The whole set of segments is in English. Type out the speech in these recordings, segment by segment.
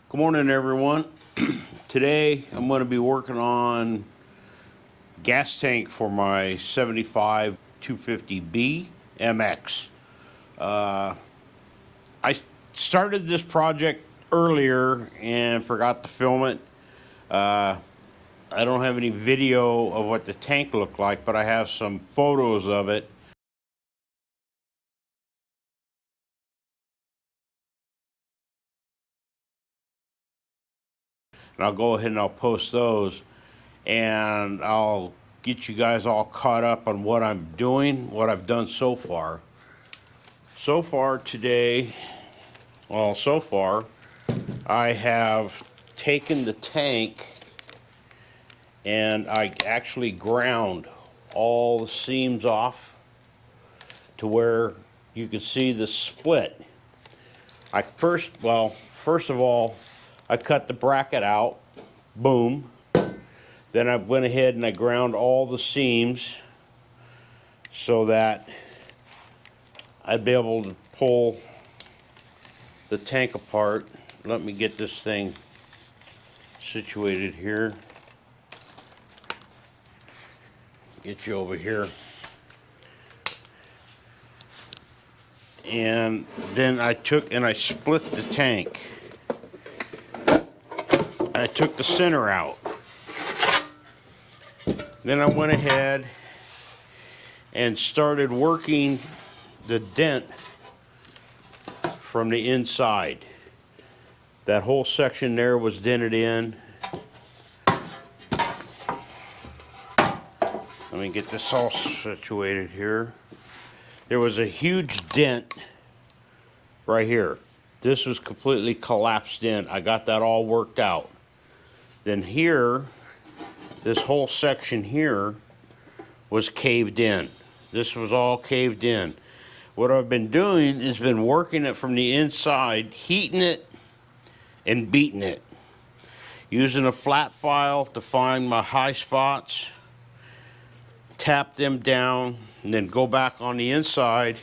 Good morning, everyone. Today I'm going to be working on gas tank for my 75 250B MX. I started this project earlier and forgot to film it. I don't have any video of what the tank looked like, but I have some photos of it. And I'll go ahead and I'll post those, and I'll get you guys all caught up on what I'm doing, what I've done so far. So far today, I have taken the tank and I actually ground all the seams off to where you can see the split. First of all, I cut the bracket out, boom. Then I went ahead and I ground all the seams so that I'd be able to pull the tank apart. Let me get this thing situated here. Get you over here. And then I took and I split the tank. I took the center out. Then I went ahead and started working the dent from the inside. That whole section there was dented in. Let me get this all situated here. There was a huge dent right here. This was completely collapsed in. I got that all worked out. Then here, this whole section here was caved in. This was all caved in. What I've been doing is been working it from the inside, heating it and beating it. Using a flat file to find my high spots, tap them down, and then go back on the inside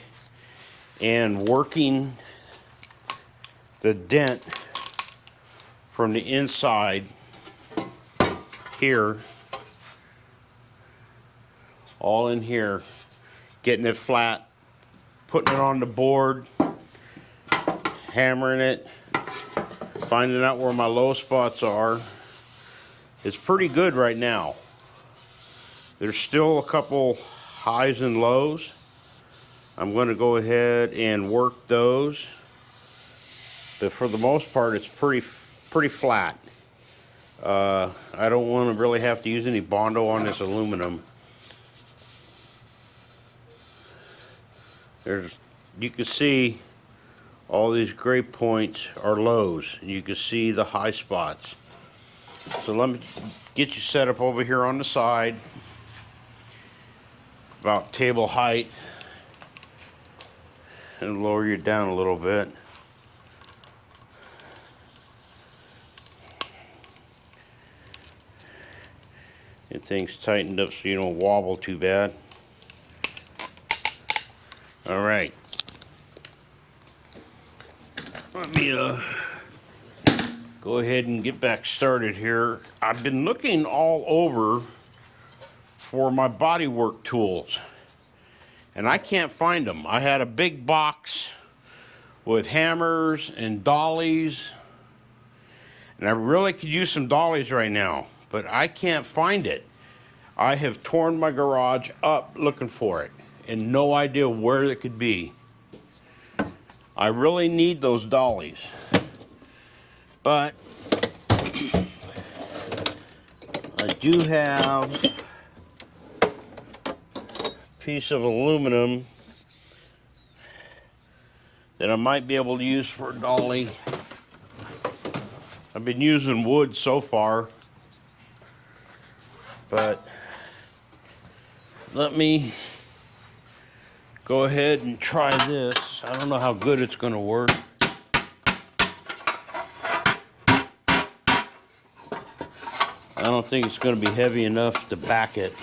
and working the dent from the inside here, all in here, getting it flat, putting it on the board, hammering it, finding out where my low spots are. It's pretty good right now. There's still a couple highs and lows. I'm going to go ahead and work those, but for the most part it's pretty flat. I don't want to really have to use any Bondo on this aluminum. You can see all these gray points are lows, and you can see the high spots. So let me get you set up over here on the side, about table height, and lower you down a little bit. Get things tightened up so you don't wobble too bad. All right. Let me go ahead and get back started here. I've been looking all over for my bodywork tools, and I can't find them. I had a big box with hammers and dollies, and I really could use some dollies right now, but I can't find it. I have torn my garage up looking for it, and no idea where it could be. I really need those dollies, but I do have a piece of aluminum that I might be able to use for a dolly. I've been using wood so far, but let me go ahead and try this. I don't know how good it's going to work. I don't think it's going to be heavy enough to back it.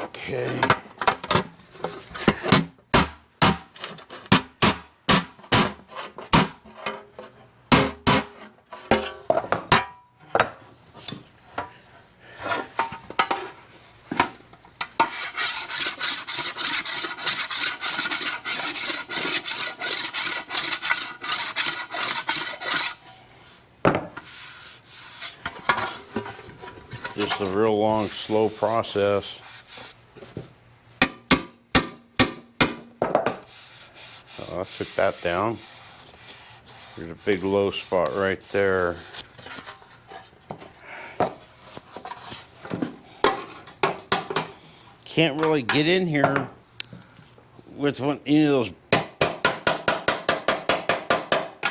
Okay. just a real long, slow process. I took that down. There's a big low spot right there. Can't really get in here with any of those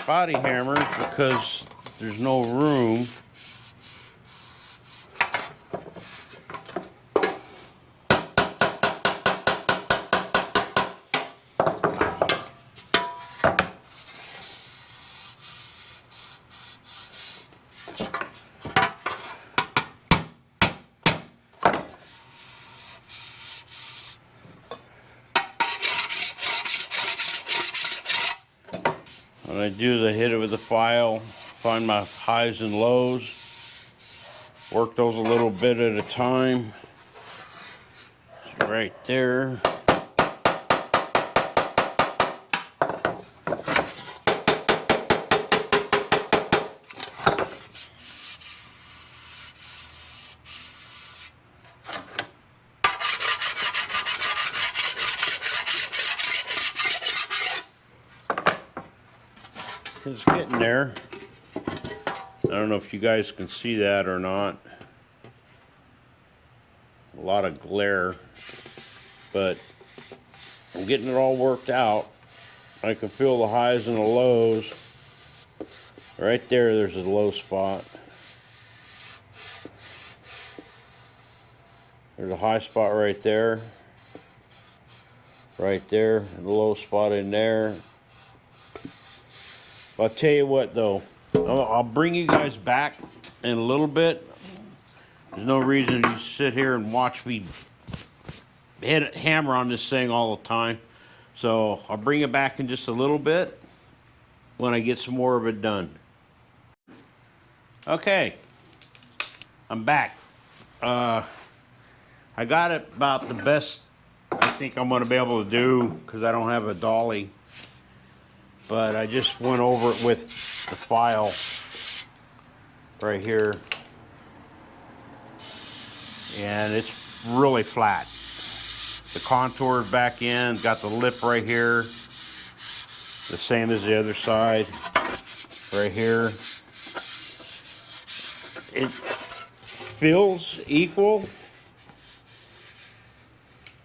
body hammers because there's no room. What I do is I hit it with a file, find my highs and lows, work those a little bit at a time. Right there. It's getting there. I don't know if you guys can see that or not. A lot of glare, but I'm getting it all worked out. I can feel the highs and the lows. Right there, there's a low spot. There's a high spot right there. Right there, and a low spot in there. I'll tell you what though, I'll bring you guys back in a little bit. There's no reason you sit here and watch me hammer on this thing all the time. So I'll bring it back in just a little bit when I get some more of it done. Okay, I'm back. I got it about the best I think I'm gonna be able to do because I don't have a dolly. But I just went over it with the file right here. And it's really flat. The contour back in, got the lip right here. The same as the other side, right here. It feels equal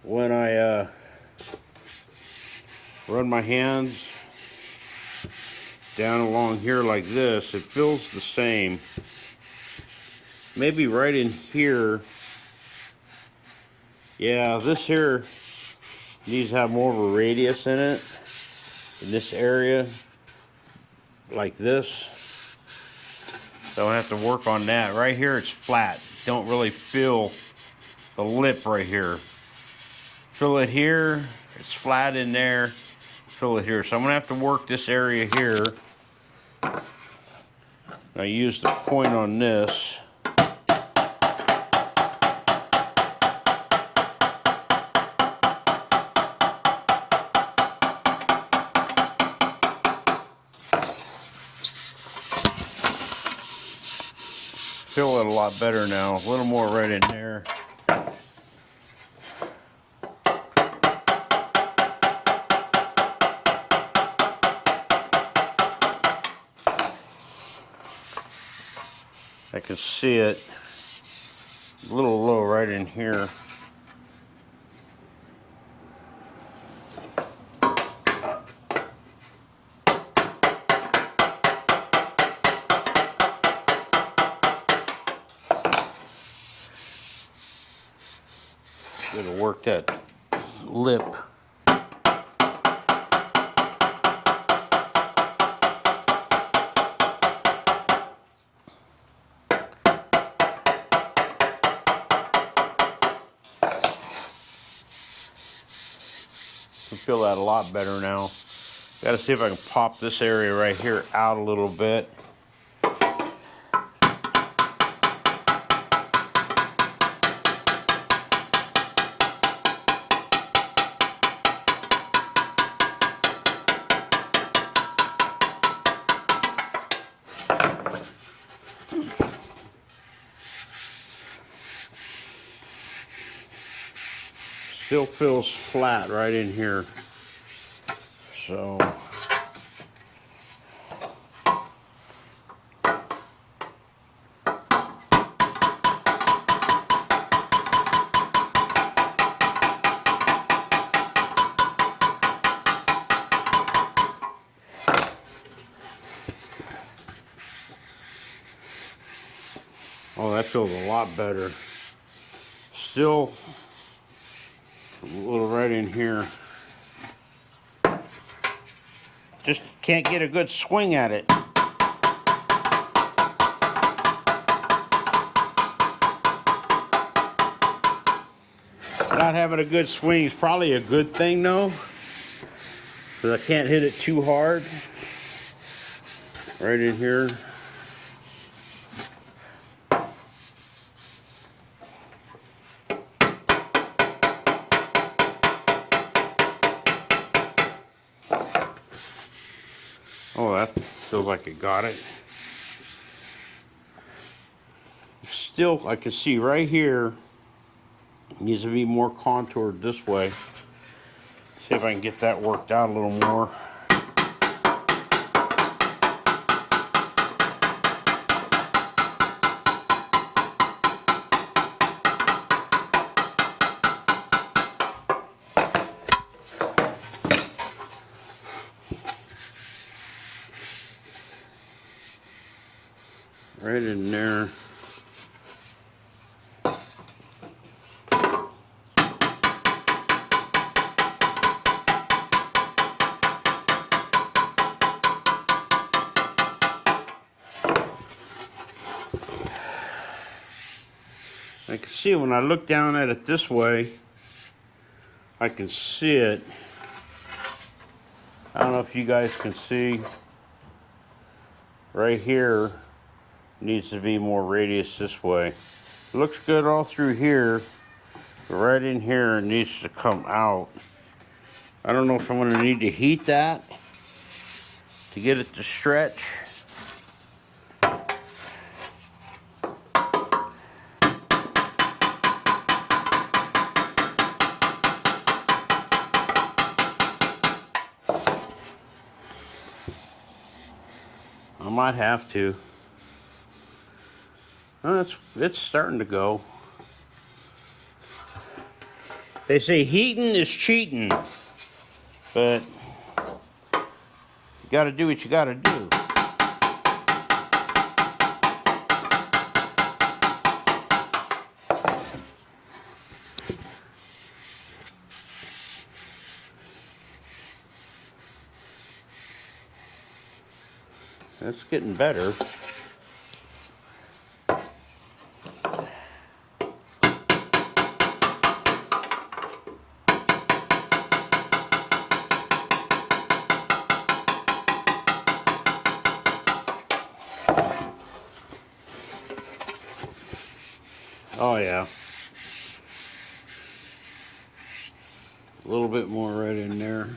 when I run my hands down along here like this. It feels the same. Maybe right in here. Yeah, this here needs to have more of a radius in it. In this area, like this. So I have to work on that. Right here it's flat. Don't really feel the lip right here. Feel it here. It's flat in there. Feel it here. So I'm gonna have to work this area here. I use the point on this. Feel it a lot better now. A little more right in there. I can see it a little low right in here. Gotta work that lip. I feel that a lot better now. Gotta see if I can pop this area right here out a little bit. still feels flat right in here. So oh, that feels a lot better. Still a little right in here. Just can't get a good swing at it. Not having a good swing is probably a good thing though, because I can't hit it too hard. Right in here. Oh, that feels like it got it. Still, I can see right here, it needs to be more contoured this way. See if I can get that worked out a little more. Right in there. I can see when I look down at it this way, I can see it. I don't know if you guys can see. Right here needs to be more radius this way. It looks good all through here, but right in here it needs to come out. I don't know if I'm going to need to heat that to get it to stretch. I might have to. Well, it's starting to go. They say heating is cheating, but you gotta do what you gotta do. It's getting better. Oh yeah. A little bit more right in there.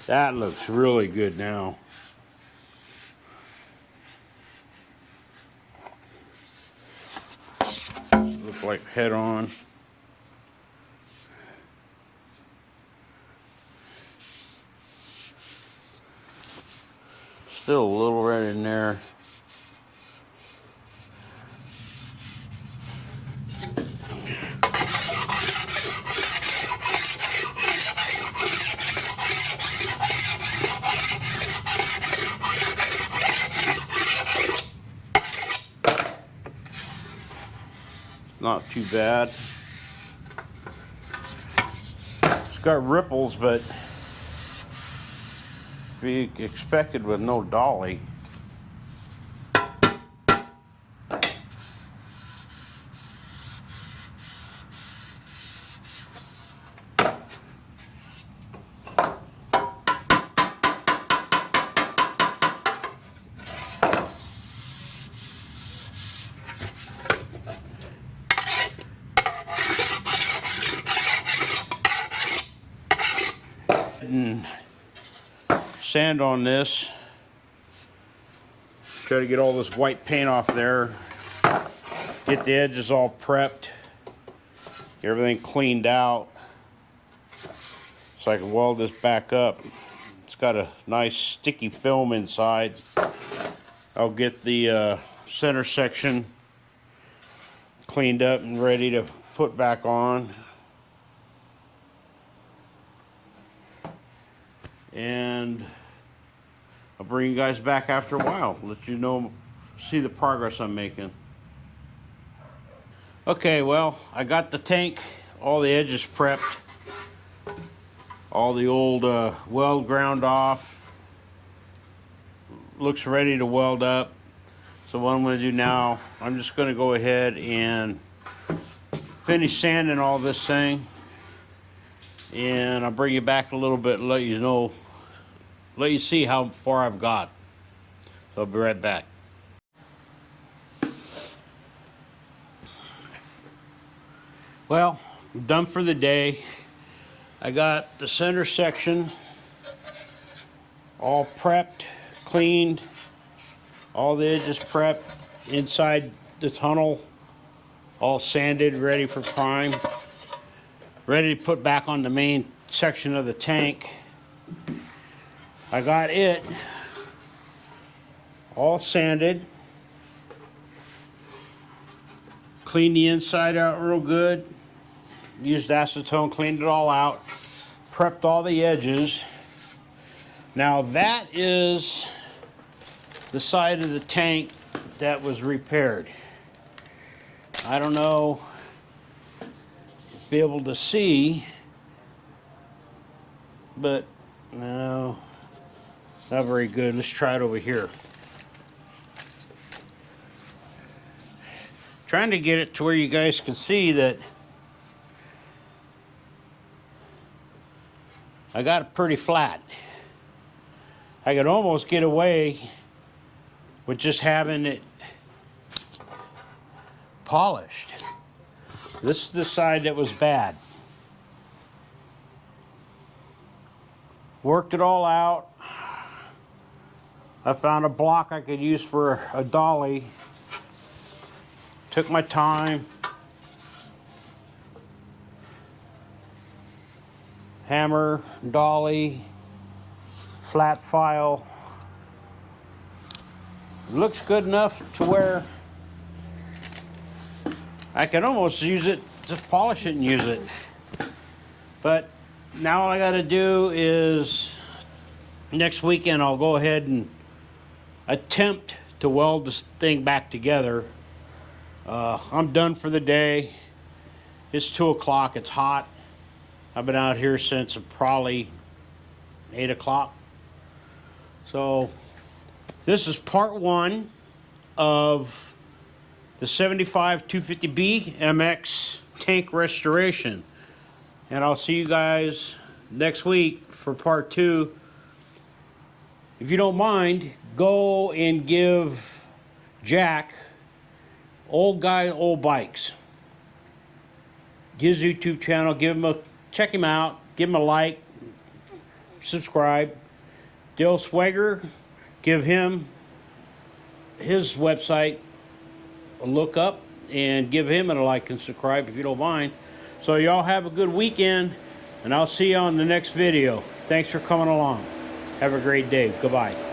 That looks really good now. Looks like head on. Still a little right in there. Not too bad. It's got ripples, but be expected with no dolly. and sand on this. Try to get all this white paint off there. Get the edges all prepped. Get everything cleaned out. So I can weld this back up. It's got a nice sticky film inside. I'll get the center section cleaned up and ready to put back on. And I'll bring you guys back after a while, let you know, see the progress I'm making. Okay, well, I got the tank, all the edges prepped, all the old weld ground off. Looks ready to weld up. So what I'm going to do now, I'm just going to go ahead and finish sanding all this thing, and I'll bring you back a little bit and let you know, let you see how far I've got. So I'll be right back. Well, I'm done for the day. I got the center section all prepped, cleaned, all the edges prepped, inside the tunnel all sanded, ready for prime, ready to put back on the main section of the tank. I got it all sanded, cleaned the inside out real good, used acetone, cleaned it all out, prepped all the edges. Now that is the side of the tank that was repaired. I don't know if you'll be able to see, but no, not very good. Let's try it over here. Trying to get it to where you guys can see that I got it pretty flat. I could almost get away with just having it polished. This is the side that was bad. Worked it all out. I found a block I could use for a dolly. Took my time. Hammer, dolly, flat file. It looks good enough to where I can almost use it, just polish it and use it. But now all I gotta do is next weekend I'll go ahead and attempt to weld this thing back together. I'm done for the day. It's 2 o'clock, it's hot. I've been out here since probably 8 o'clock. So this is part 1 of the 75 250B MX tank restoration. And I'll see you guys next week for part 2. If you don't mind, go and give Jack, Old Guy Old Bikes, his YouTube channel, check him out, give him a like, subscribe. Dale Swagger, give him his website a look up and give him a like and subscribe if you don't mind. So y'all have a good weekend, and I'll see you on the next video. Thanks for coming along. Have a great day. Goodbye.